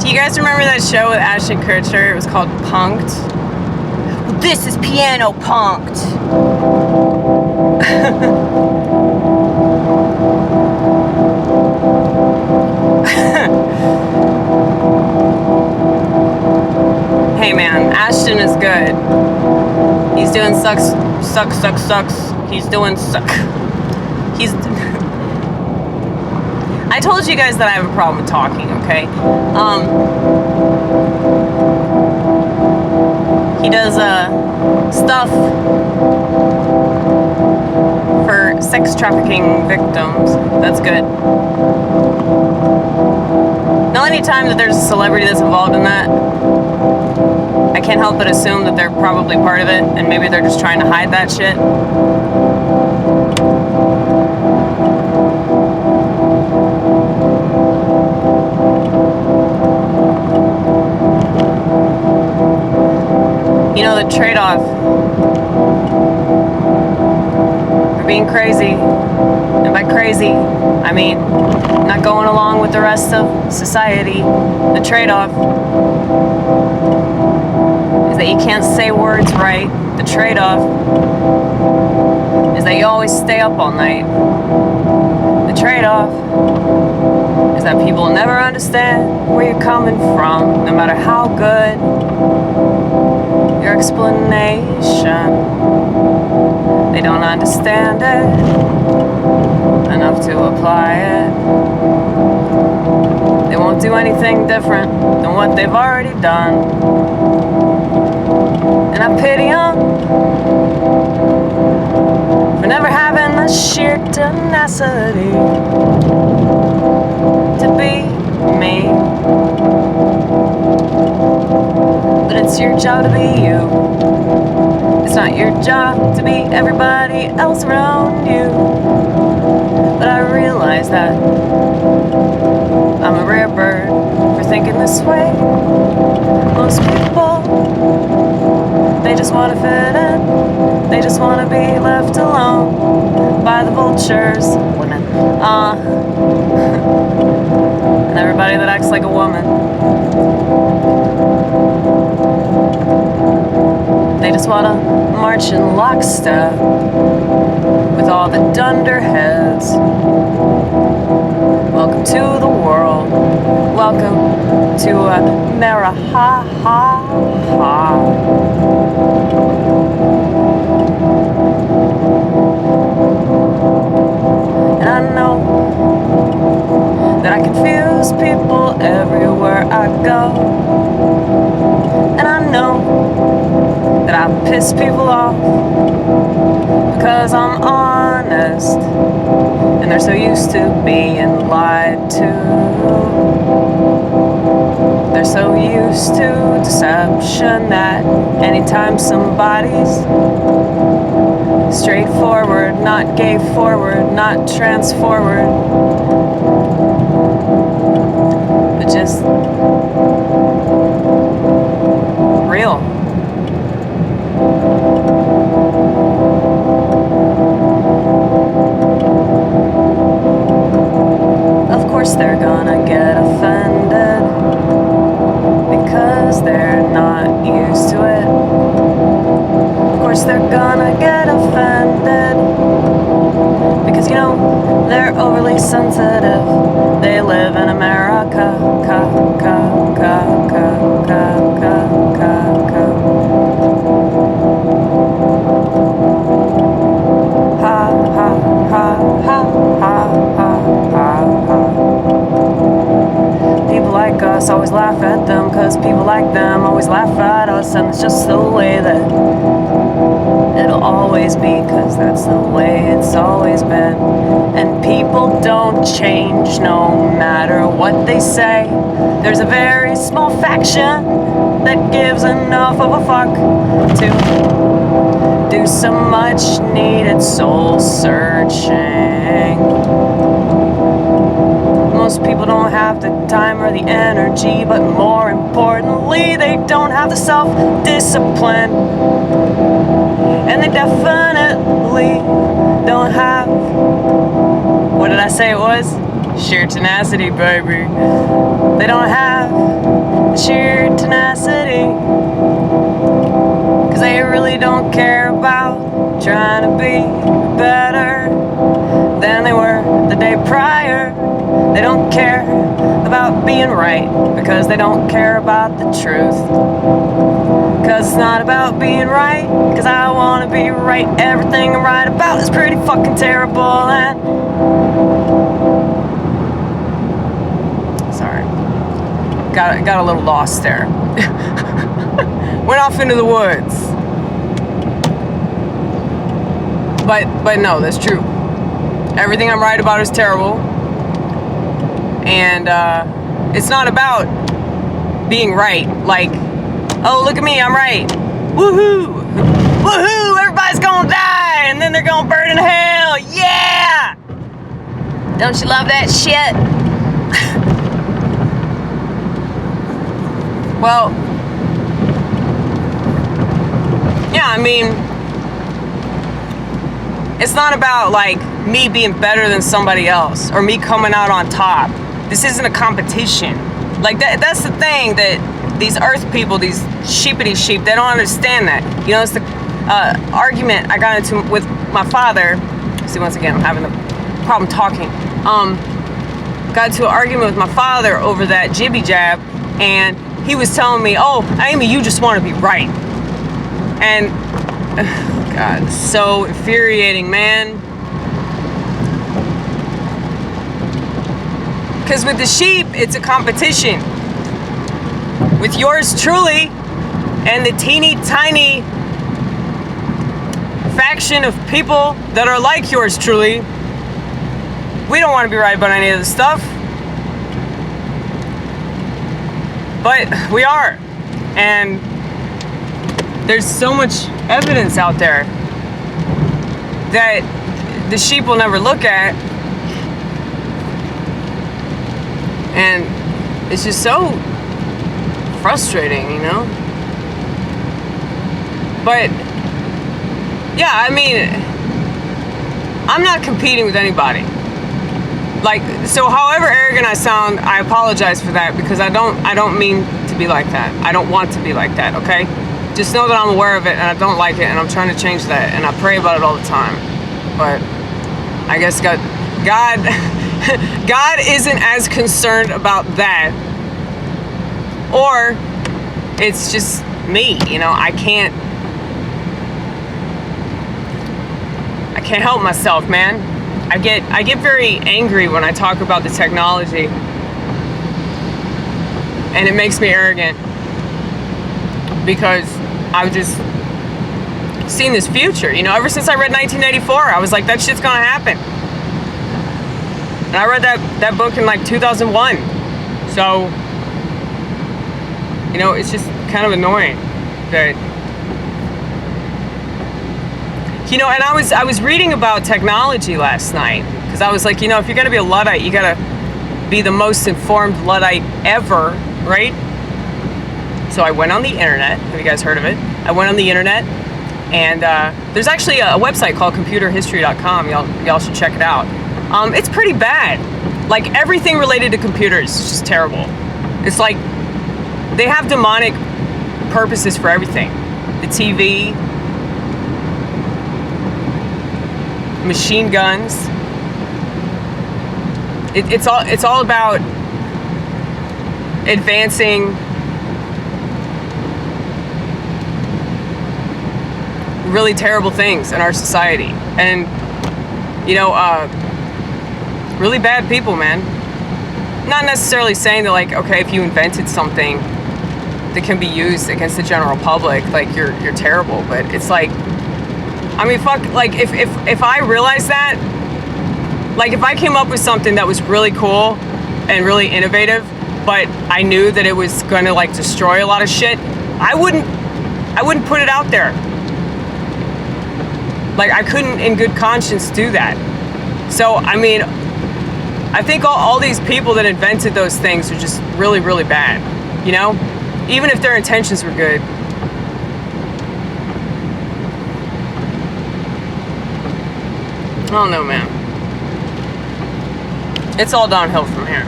Do you guys remember that show with Ashton Kutcher? It was called punkD. Well, this is piano punkD. Hey man, Ashton is good. He's doing sucks. He's doing suck. I told you guys that I have a problem with talking, okay? He does stuff for sex trafficking victims. That's good. Now, any time that there's a celebrity that's involved in that, I can't help but assume that they're probably part of it, and maybe they're just trying to hide that shit. You know, the trade-off for being crazy, and by crazy, I mean not going along with the rest of society, the trade-off is that you can't say words right. The trade-off is that you always stay up all night. The trade-off is that people never understand where you're coming from, no matter how good your explanation. They don't understand it enough to apply it. They won't do anything different than what they've already done. And I pity them for never having the sheer tenacity to be me. But it's your job to be you. It's not your job to be everybody else around you. But I realize that I'm a rare bird for thinking this way. Most people, they just want to fit in. They just want to be left alone by the vultures. Women. And everybody that acts like a woman. They just want to march in lockstep with all the dunderheads. Welcome to the world. Welcome to amerihahahahaha. And I know that I confuse people everywhere I go. And I know that I piss people off because I'm honest, and they're so used to being lied to. They're so used to deception that anytime somebody's straightforward, not gay forward, not trans forward, but just real. Of course they're gonna get offended because they're not used to it. Of course they're gonna get offended because, you know, they're overly sensitive. They live in America. People like us always laugh at them, cause people like them always laugh at us, and it's just the way that it'll always be, cause that's the way it's always been. And people don't change no matter what they say. There's a very small faction that gives enough of a fuck to do some much needed soul searching. Most people don't have the time or the energy, but more importantly, they don't have the self-discipline. And they definitely don't have, what did I say it was? Sheer tenacity, baby. They don't have right, because they don't care about the truth. Cause it's not about being right, cause I wanna be right. Everything I'm right about is pretty fucking terrible. And sorry, got a little lost there. Went off into the woods. But no, that's true. Everything I'm right about is terrible. And it's not about being right. Like, oh, look at me, I'm right. Woohoo! Woohoo! Everybody's gonna die, and then they're gonna burn in hell. Yeah! Don't you love that shit? Well, yeah, I mean, it's not about like me being better than somebody else or me coming out on top. This isn't a competition. Like that's the thing that these earth people, these sheepity sheep, they don't understand that. You know, it's the argument I got into with my father. See, once again, I'm having a problem talking. Got into an argument with my father over that jibby jab, and he was telling me, oh, Amy, you just want to be right. And God, so infuriating, man. Because with the sheep, it's a competition. With yours truly and the teeny tiny faction of people that are like yours truly, we don't want to be right about any of this stuff. But we are. And there's so much evidence out there that the sheep will never look at. And it's just so frustrating, you know? But, yeah, I mean, I'm not competing with anybody. Like, so however arrogant I sound, I apologize for that, because I don't mean to be like that. I don't want to be like that, okay? Just know that I'm aware of it, and I don't like it, and I'm trying to change that, and I pray about it all the time. But I guess God isn't as concerned about that. Or it's just me, you know, I can't help myself, man. I get very angry when I talk about the technology, and it makes me arrogant, because I've just seen this future, you know. Ever since I read 1984, I was like, that shit's gonna happen. And I read that book in like 2001. So, you know, it's just kind of annoying that, you know. And I was reading about technology last night, because I was like, you know, if you're gonna be a Luddite, you gotta be the most informed Luddite ever, right? So I went on the internet. Have you guys heard of it? I went on the internet, and there's actually a website called computerhistory.com. Y'all should check it out. It's pretty bad. Like, everything related to computers is just terrible. It's like they have demonic purposes for everything. The TV, machine guns. It's all about advancing really terrible things in our society. And, you know, really bad people, man. Not necessarily saying that, like, okay, if you invented something that can be used against the general public, like, you're terrible. But it's like, I mean, fuck, like, if I realized that, like, if I came up with something that was really cool and really innovative, but I knew that it was gonna, like, destroy a lot of shit, I wouldn't put it out there. Like, I couldn't in good conscience do that. So, I mean, I think all these people that invented those things are just really, really bad, you know? Even if their intentions were good. I don't know, man. It's all downhill from here.